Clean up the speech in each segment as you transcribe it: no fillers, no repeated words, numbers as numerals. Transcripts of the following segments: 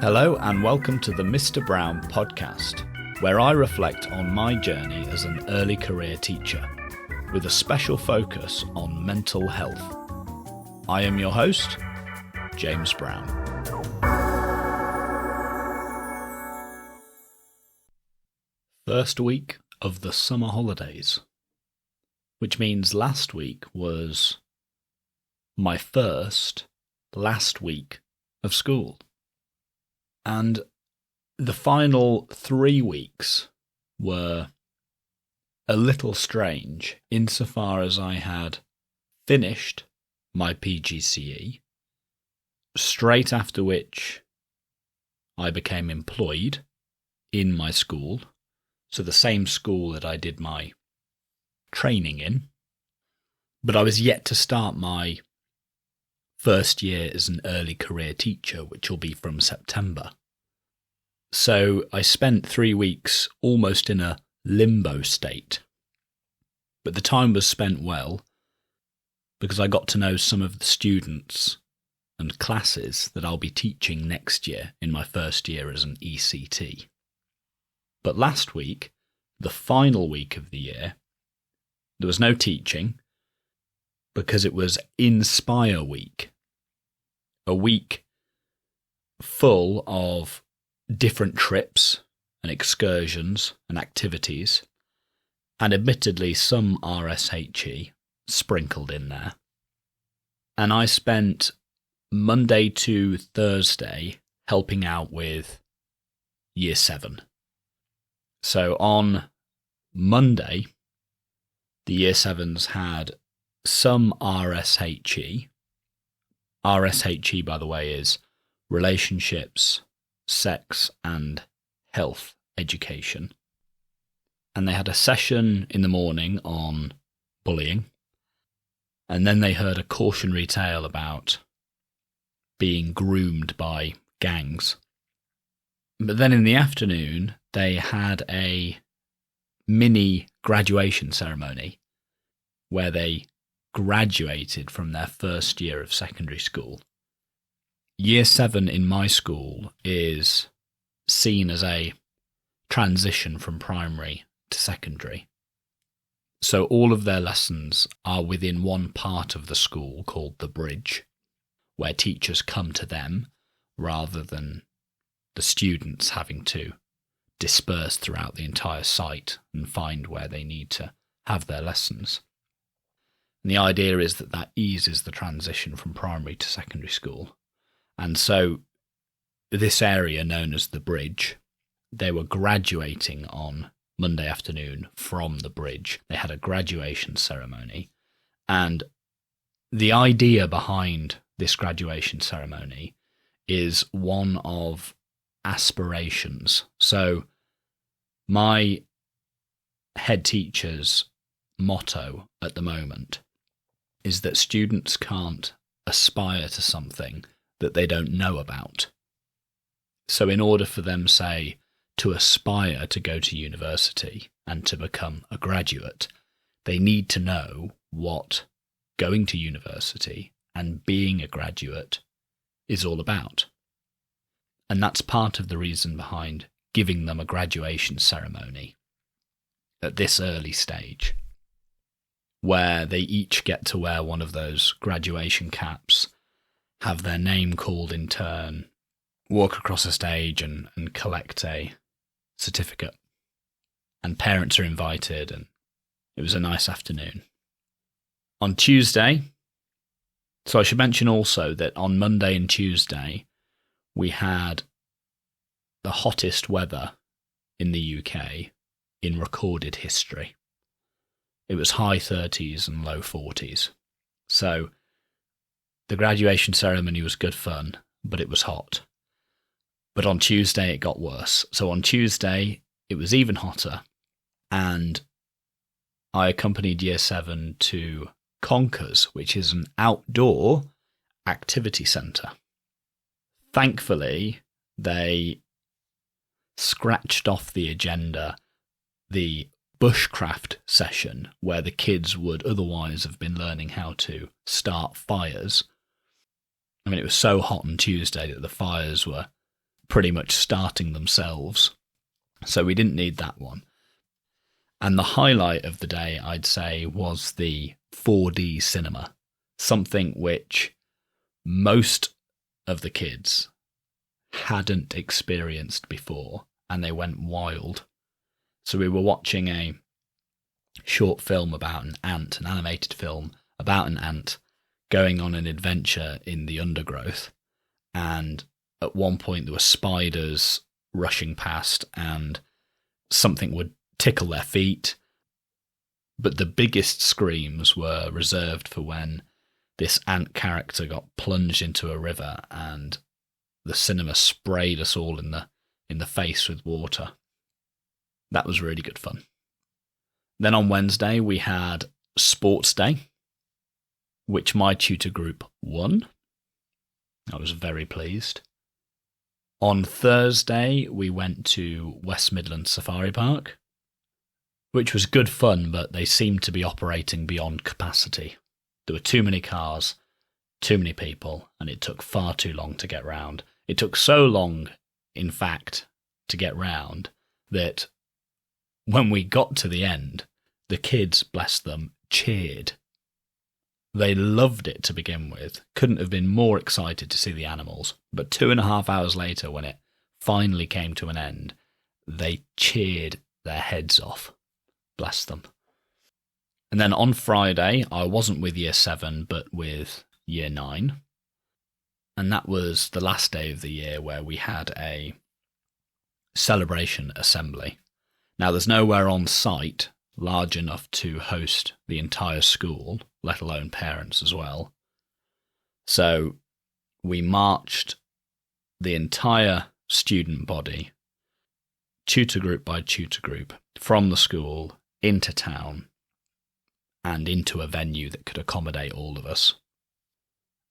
Hello and welcome to the Mr. Brown podcast, where I reflect on my journey as an early career teacher, with a special focus on mental health. I am your host, James Brown. First week of the summer holidays, which means last week was my last week of school. And the final 3 weeks were a little strange insofar as I had finished my PGCE, straight after which I became employed in my school, so the same school that I did my training in, but I was yet to start my first year as an early career teacher, which will be from September. So I spent 3 weeks almost in a limbo state. But the time was spent well, because I got to know some of the students and classes that I'll be teaching next year in my first year as an ECT. But last week, the final week of the year, there was no teaching, because it was Inspire Week, a week full of different trips and excursions and activities, and admittedly some RSHE sprinkled in there. And I spent Monday to Thursday helping out with Year 7. So on Monday, the Year 7s had some RSHE. RSHE, by the way, is relationships, sex and health education. And they had a session in the morning on bullying. And then they heard a cautionary tale about being groomed by gangs. But then in the afternoon, they had a mini graduation ceremony where they graduated from their first year of secondary school. Year 7 in my school is seen as a transition from primary to secondary. So all of their lessons are within one part of the school called the bridge, where teachers come to them rather than the students having to disperse throughout the entire site and find where they need to have their lessons. And the idea is that eases the transition from primary to secondary school. And so this area known as the bridge, they were graduating on Monday afternoon from the bridge. They had a graduation ceremony. And the idea behind this graduation ceremony is one of aspirations. So my head teacher's motto at the moment is that students can't aspire to something that they don't know about. So in order for them, say, to aspire to go to university and to become a graduate, they need to know what going to university and being a graduate is all about. And that's part of the reason behind giving them a graduation ceremony at this early stage, where they each get to wear one of those graduation caps, have their name called in turn, walk across a stage and collect a certificate. And parents are invited, and it was a nice afternoon. On Tuesday, so I should mention also that on Monday and Tuesday, we had the hottest weather in the UK in recorded history. It was high 30s and low 40s. So the graduation ceremony was good fun, but it was hot. But on Tuesday, it got worse. So on Tuesday, it was even hotter, and I accompanied Year 7 to Conkers, which is an outdoor activity centre. Thankfully, they scratched off the agenda the bushcraft session, where the kids would otherwise have been learning how to start fires. I mean, it was so hot on Tuesday that the fires were pretty much starting themselves. So we didn't need that one. And the highlight of the day, I'd say, was the 4D cinema, something which most of the kids hadn't experienced before, and they went wild. So we were watching a short film about an ant, an animated film about an ant going on an adventure in the undergrowth, and at one point there were spiders rushing past and something would tickle their feet. But the biggest screams were reserved for when this ant character got plunged into a river and the cinema sprayed us all in the face with water. That was really good fun. Then on Wednesday we had sports day, which my tutor group won. I was very pleased. On Thursday, we went to West Midlands Safari Park, which was good fun, but they seemed to be operating beyond capacity. There were too many cars, too many people, and it took far too long to get round. It took so long, in fact, to get round that when we got to the end, the kids, bless them, cheered. They loved it to begin with, couldn't have been more excited to see the animals, but 2.5 hours later, when it finally came to an end, they cheered their heads off. Bless them. And then on Friday, I wasn't with Year 7, but with Year 9. And that was the last day of the year where we had a celebration assembly. Now, there's nowhere on site large enough to host the entire school, let alone parents as well. So we marched the entire student body, tutor group by tutor group, from the school into town and into a venue that could accommodate all of us.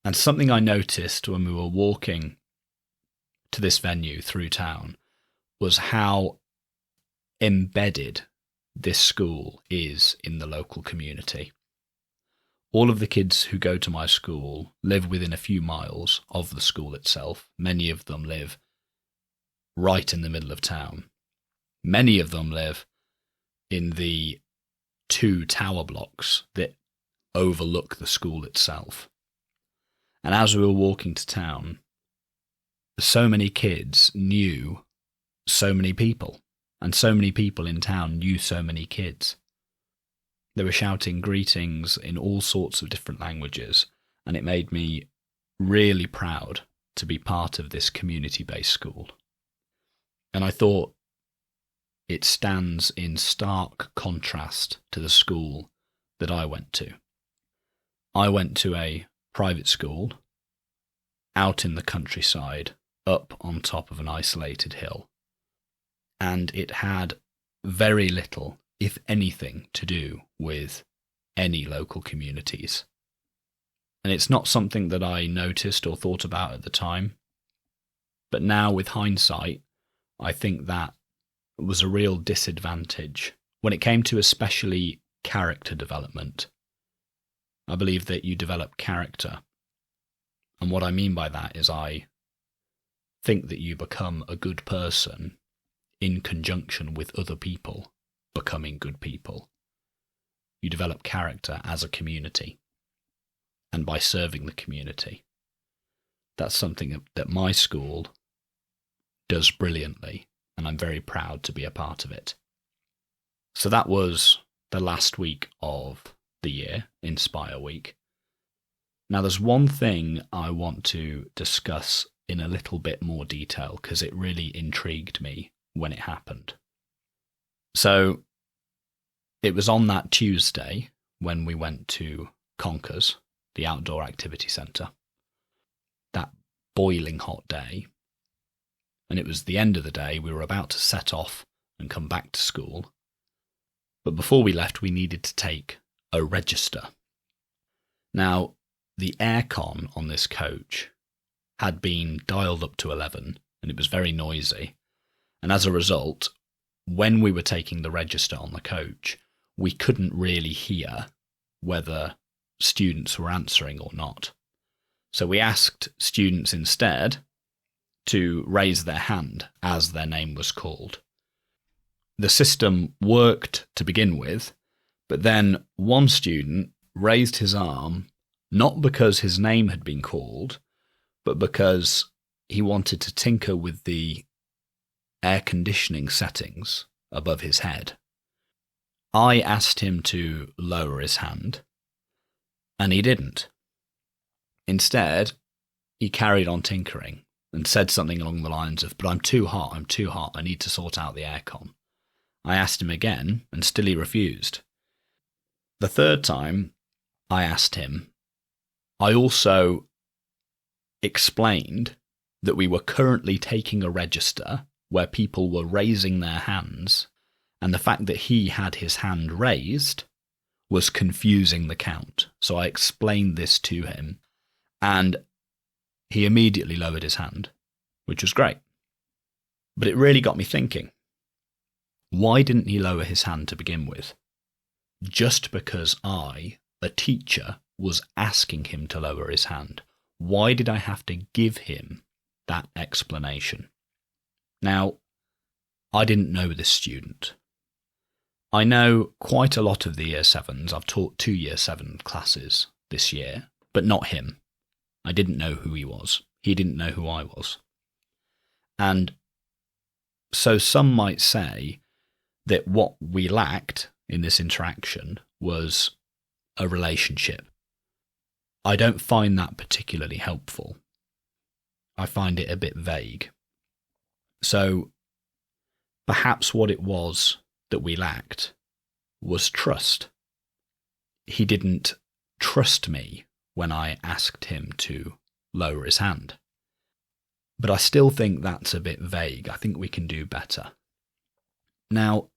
And something I noticed when we were walking to this venue through town was how embedded this school is in the local community. All of the kids who go to my school live within a few miles of the school itself. Many of them live right in the middle of town. Many of them live in the 2 tower blocks that overlook the school itself. And as we were walking to town, so many kids knew so many people, and so many people in town knew so many kids. They were shouting greetings in all sorts of different languages, and it made me really proud to be part of this community-based school. And I thought it stands in stark contrast to the school that I went to. I went to a private school out in the countryside, up on top of an isolated hill. And it had very little, if anything, to do with any local communities. And it's not something that I noticed or thought about at the time. But now, with hindsight, I think that was a real disadvantage when it came to especially character development. I believe that you develop character. And what I mean by that is I think that you become a good person in conjunction with other people becoming good people. You develop character as a community and by serving the community. That's something that my school does brilliantly, and I'm very proud to be a part of it. So that was the last week of the year, Inspire Week. Now there's one thing I want to discuss in a little bit more detail because it really intrigued me when it happened. So it was on that Tuesday when we went to Conkers, the outdoor activity centre, that boiling hot day. And it was the end of the day. We were about to set off and come back to school. But before we left, we needed to take a register. Now, the aircon on this coach had been dialed up to 11, and it was very noisy. And as a result, when we were taking the register on the coach, we couldn't really hear whether students were answering or not. So we asked students instead to raise their hand as their name was called. The system worked to begin with, but then one student raised his arm not because his name had been called, but because he wanted to tinker with the air conditioning settings above his head. I asked him to lower his hand, and he didn't. Instead, he carried on tinkering and said something along the lines of, "But I'm too hot, I need to sort out the aircon." I asked him again, and still he refused. The third time I asked him, I also explained that we were currently taking a register where people were raising their hands, and the fact that he had his hand raised was confusing the count. So I explained this to him, and he immediately lowered his hand, which was great. But it really got me thinking, why didn't he lower his hand to begin with? Just because I, a teacher, was asking him to lower his hand. Why did I have to give him that explanation? Now, I didn't know this student. I know quite a lot of the Year 7s. I've taught 2 Year 7 classes this year, but not him. I didn't know who he was. He didn't know who I was. And so some might say that what we lacked in this interaction was a relationship. I don't find that particularly helpful. I find it a bit vague. So perhaps what it was that we lacked was trust. He didn't trust me when I asked him to lower his hand. But I still think that's a bit vague. I think we can do better. Now,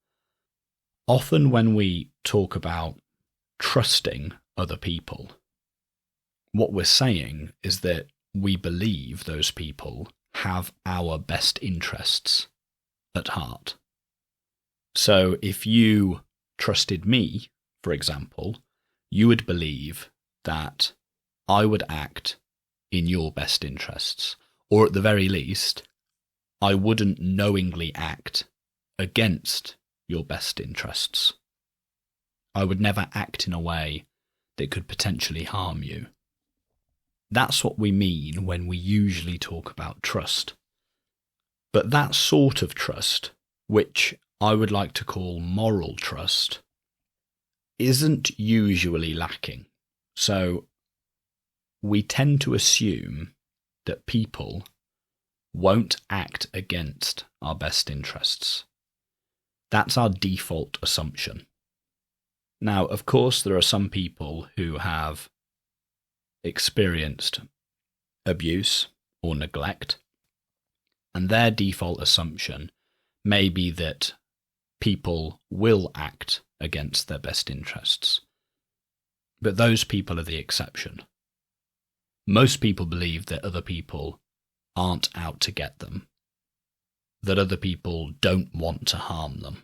often when we talk about trusting other people, what we're saying is that we believe those people have our best interests at heart. So if you trusted me, for example, you would believe that I would act in your best interests, or at the very least, I wouldn't knowingly act against your best interests. I would never act in a way that could potentially harm you. That's what we mean when we usually talk about trust. But that sort of trust, which I would like to call moral trust, isn't usually lacking. So we tend to assume that people won't act against our best interests. That's our default assumption. Now, of course, there are some people who have experienced abuse or neglect, and their default assumption may be that people will act against their best interests. But those people are the exception. Most people believe that other people aren't out to get them, that other people don't want to harm them.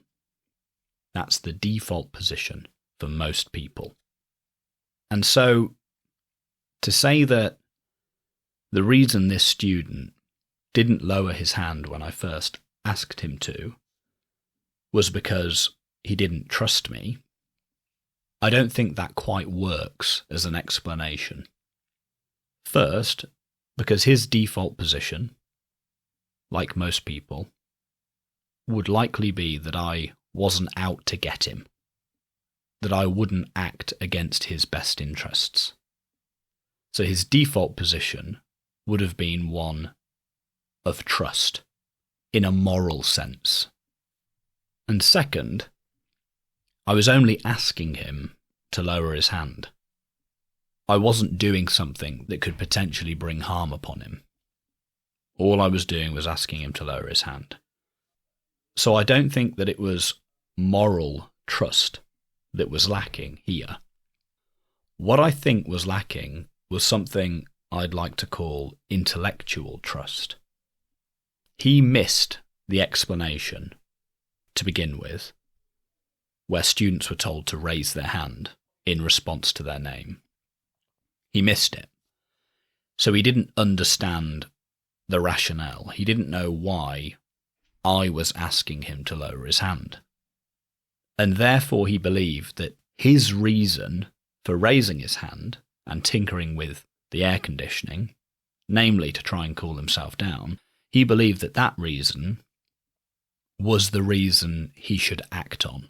That's the default position for most people. And so, to say that the reason this student didn't lower his hand when I first asked him to was because he didn't trust me, I don't think that quite works as an explanation. First, because his default position, like most people, would likely be that I wasn't out to get him, that I wouldn't act against his best interests. So his default position would have been one of trust, in a moral sense. And second, I was only asking him to lower his hand. I wasn't doing something that could potentially bring harm upon him. All I was doing was asking him to lower his hand. So I don't think that it was moral trust that was lacking here. What I think was lacking was something I'd like to call intellectual trust. He missed the explanation to begin with, where students were told to raise their hand in response to their name. He missed it. So he didn't understand the rationale. He didn't know why I was asking him to lower his hand. And therefore he believed that his reason for raising his hand and tinkering with the air conditioning, namely to try and cool himself down, he believed that that reason was the reason he should act on.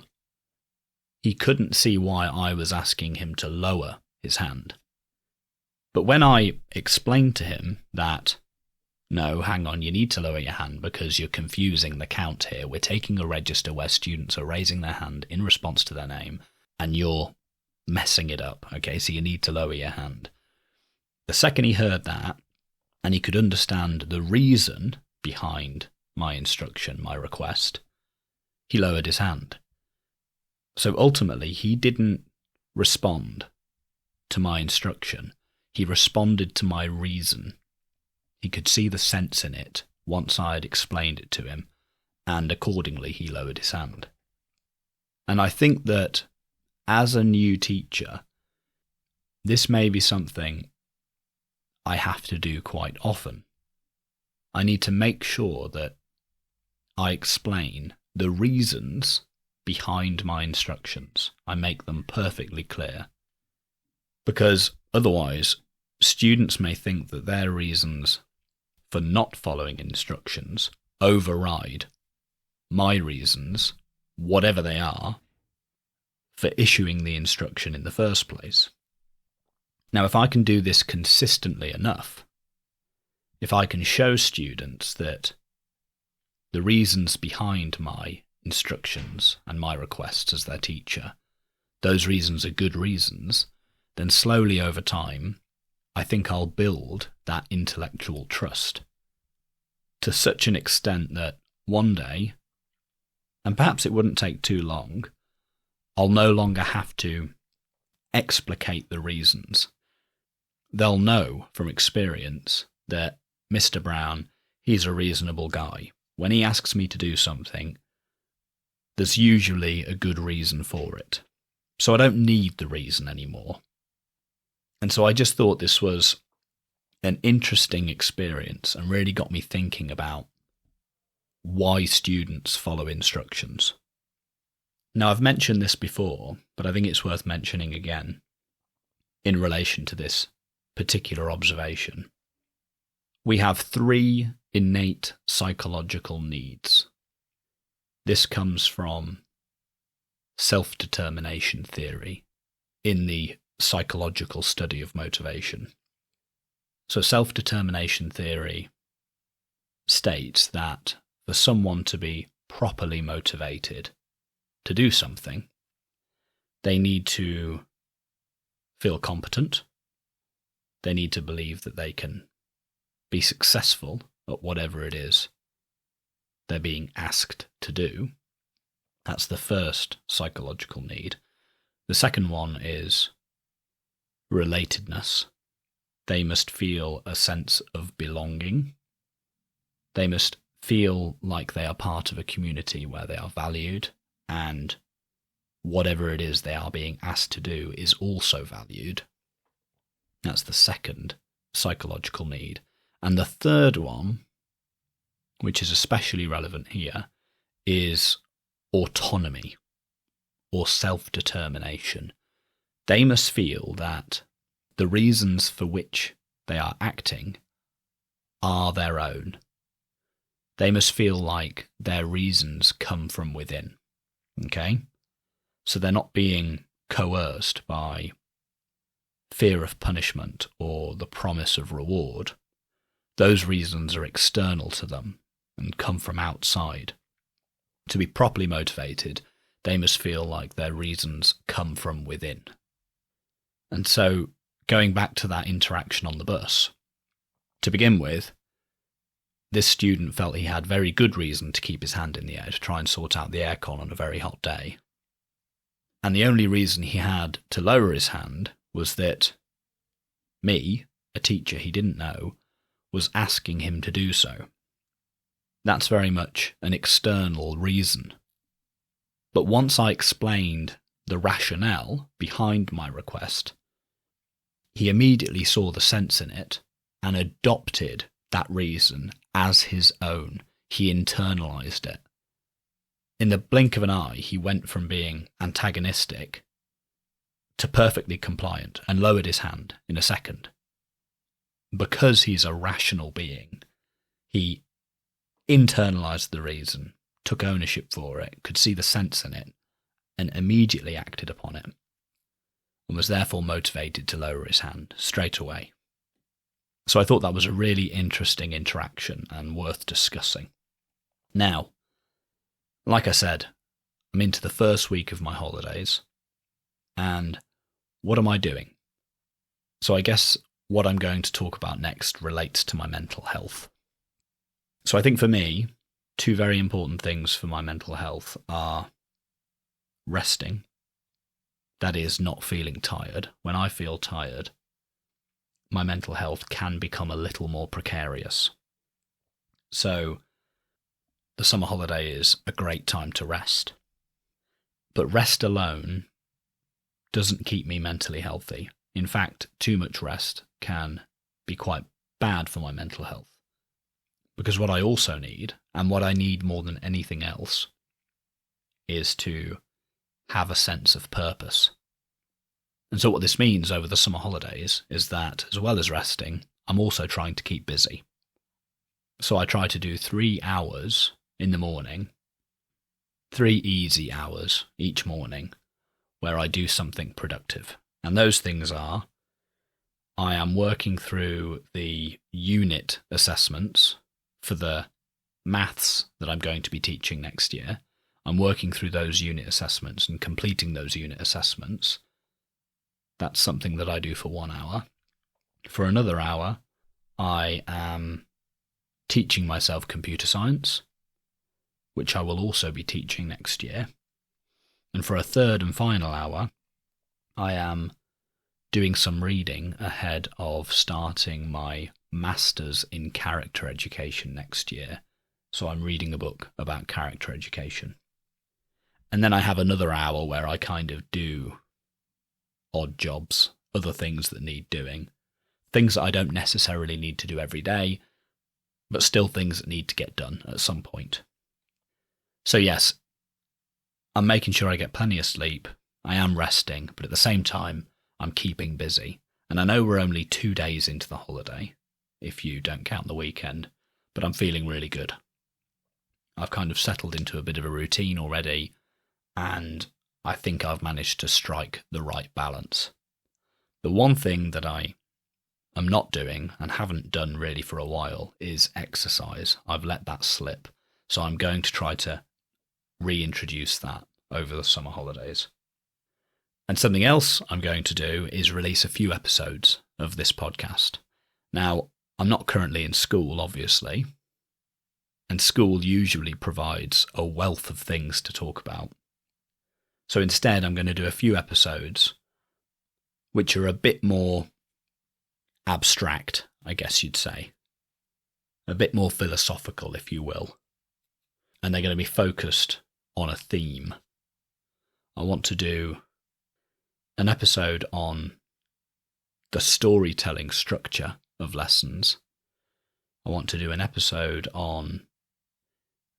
He couldn't see why I was asking him to lower his hand. But when I explained to him that, no, hang on, you need to lower your hand because you're confusing the count here. We're taking a register where students are raising their hand in response to their name, and you're messing it up, okay? So you need to lower your hand. The second he heard that, and he could understand the reason behind my instruction, my request, he lowered his hand. So ultimately, he didn't respond to my instruction. He responded to my reason. He could see the sense in it once I had explained it to him, and accordingly he lowered his hand. And I think that as a new teacher, this may be something I have to do quite often. I need to make sure that I explain the reasons behind my instructions. I make them perfectly clear. Because otherwise, students may think that their reasons for not following instructions override my reasons, whatever they are, for issuing the instruction in the first place. Now, if I can do this consistently enough, if I can show students that the reasons behind my instructions and my requests as their teacher, those reasons are good reasons, then slowly over time, I think I'll build that intellectual trust to such an extent that one day, and perhaps it wouldn't take too long, I'll no longer have to explicate the reasons. They'll know from experience that Mr. Brown, he's a reasonable guy. When he asks me to do something, there's usually a good reason for it. So I don't need the reason anymore. And so I just thought this was an interesting experience and really got me thinking about why students follow instructions. Now, I've mentioned this before, but I think it's worth mentioning again in relation to this particular observation. We have 3 innate psychological needs. This comes from self-determination theory in the psychological study of motivation. So self-determination theory states that for someone to be properly motivated to do something, they need to feel competent. They need to believe that they can be successful at whatever it is they're being asked to do. That's the first psychological need. The second one is relatedness. They must feel a sense of belonging. They must feel like they are part of a community where they are valued, and whatever it is they are being asked to do is also valued. That's the second psychological need. And the third one, which is especially relevant here, is autonomy or self-determination. They must feel that the reasons for which they are acting are their own. They must feel like their reasons come from within. Okay? So they're not being coerced by fear of punishment or the promise of reward. Those reasons are external to them and come from outside. To be properly motivated, they must feel like their reasons come from within. And so, going back to that interaction on the bus, to begin with, this student felt he had very good reason to keep his hand in the air to try and sort out the aircon on a very hot day. And the only reason he had to lower his hand was that me, a teacher he didn't know, was asking him to do so. That's very much an external reason. But once I explained the rationale behind my request, he immediately saw the sense in it and adopted that reason as his own. He internalized it. In the blink of an eye, he went from being antagonistic to perfectly compliant and lowered his hand in a second. Because he's a rational being, he internalized the reason, took ownership for it, could see the sense in it, and immediately acted upon it, and was therefore motivated to lower his hand straight away. So I thought that was a really interesting interaction and worth discussing. Now, like I said, I'm into the first week of my holidays, and what am I doing? So I guess what I'm going to talk about next relates to my mental health. So I think for me, two very important things for my mental health are resting, that is, not feeling tired. When I feel tired, my mental health can become a little more precarious. So the summer holiday is a great time to rest. But rest alone doesn't keep me mentally healthy. In fact, too much rest can be quite bad for my mental health. Because what I also need, and what I need more than anything else, is to have a sense of purpose. And so what this means over the summer holidays is that, as well as resting, I'm also trying to keep busy. So I try to do 3 hours in the morning, 3 easy hours each morning, where I do something productive. And those things are, I am working through the unit assessments for the maths that I'm going to be teaching next year. I'm working through those unit assessments and completing those unit assessments. That's something that I do for 1 hour. For another hour, I am teaching myself computer science, which I will also be teaching next year. And for a third and final hour, I am doing some reading ahead of starting my Masters in Character Education next year. So I'm reading a book about character education. And then I have another hour where I kind of do odd jobs, other things that need doing, things that I don't necessarily need to do every day, but still things that need to get done at some point. So yes, I'm making sure I get plenty of sleep, I am resting, but at the same time, I'm keeping busy. And I know we're only 2 days into the holiday, if you don't count the weekend, but I'm feeling really good. I've kind of settled into a bit of a routine already, and I think I've managed to strike the right balance. The one thing that I am not doing, and haven't done really for a while, is exercise. I've let that slip, so I'm going to try to reintroduce that over the summer holidays. And something else I'm going to do is release a few episodes of this podcast. Now, I'm not currently in school, obviously, and school usually provides a wealth of things to talk about. So instead, I'm going to do a few episodes which are a bit more abstract, I guess you'd say. A bit more philosophical, if you will. And they're going to be focused on a theme. I want to do an episode on the storytelling structure of lessons. I want to do an episode on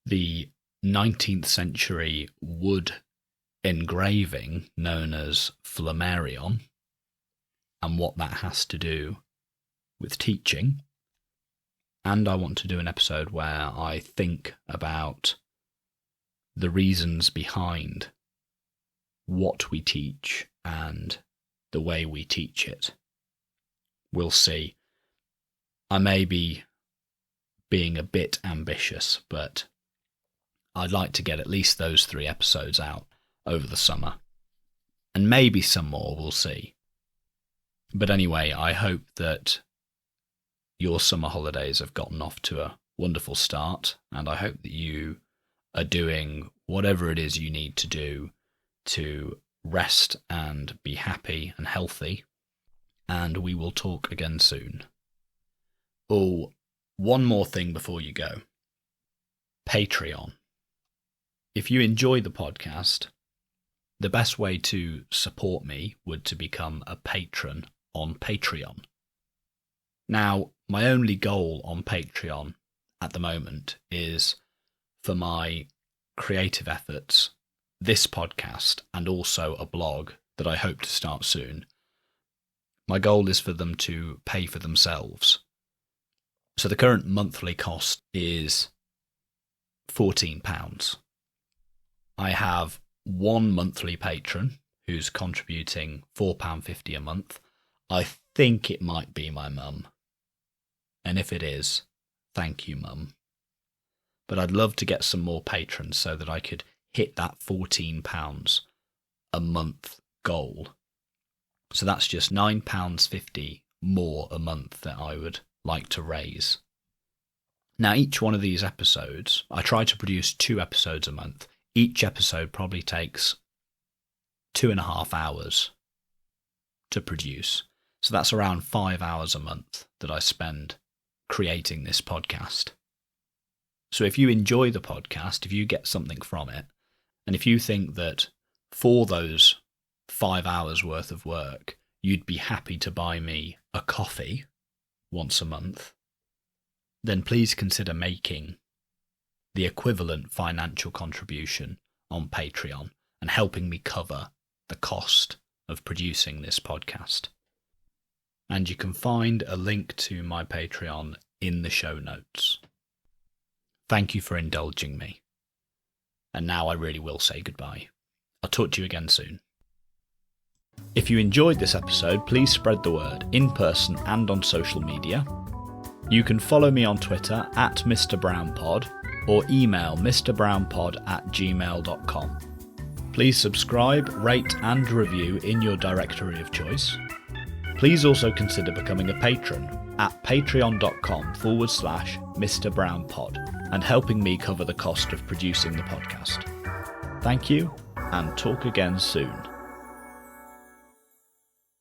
the 19th century wood engraving known as flammarion and what that has to do with teaching. And I want to do an episode where I think about the reasons behind what we teach and the way we teach it. We'll see. I may be being a bit ambitious, but I'd like to get at least those 3 episodes out over the summer. And maybe some more, we'll see. But anyway, I hope that your summer holidays have gotten off to a wonderful start, and I hope that you are doing whatever it is you need to do to rest and be happy and healthy, and we will talk again soon. Oh, one more thing before you go. Patreon. If you enjoy the podcast, the best way to support me would to become a patron on Patreon. Now, my only goal on Patreon at the moment is for my creative efforts, this podcast, and also a blog that I hope to start soon. My goal is for them to pay for themselves. So the current monthly cost is £14. I have one monthly patron who's contributing £4.50 a month. I think it might be my mum. And if it is, thank you, Mum. But I'd love to get some more patrons so that I could hit that £14 a month goal. So that's just £9.50 more a month that I would like to raise. Now, each one of these episodes, I try to produce 2 episodes a month. Each episode probably takes 2.5 hours to produce. So that's around 5 hours a month that I spend creating this podcast. So if you enjoy the podcast, if you get something from it, and if you think that for those 5 hours worth of work, you'd be happy to buy me a coffee once a month, then please consider making the equivalent financial contribution on Patreon and helping me cover the cost of producing this podcast. And you can find a link to my Patreon in the show notes. Thank you for indulging me. And now I really will say goodbye. I'll talk to you again soon. If you enjoyed this episode, please spread the word in person and on social media. You can follow me on Twitter at Mr. BrownPod or email mrbrownpod@gmail.com. Please subscribe, rate and review in your directory of choice. Please also consider becoming a patron at patreon.com/Mr. BrownPod and helping me cover the cost of producing the podcast. Thank you and talk again soon.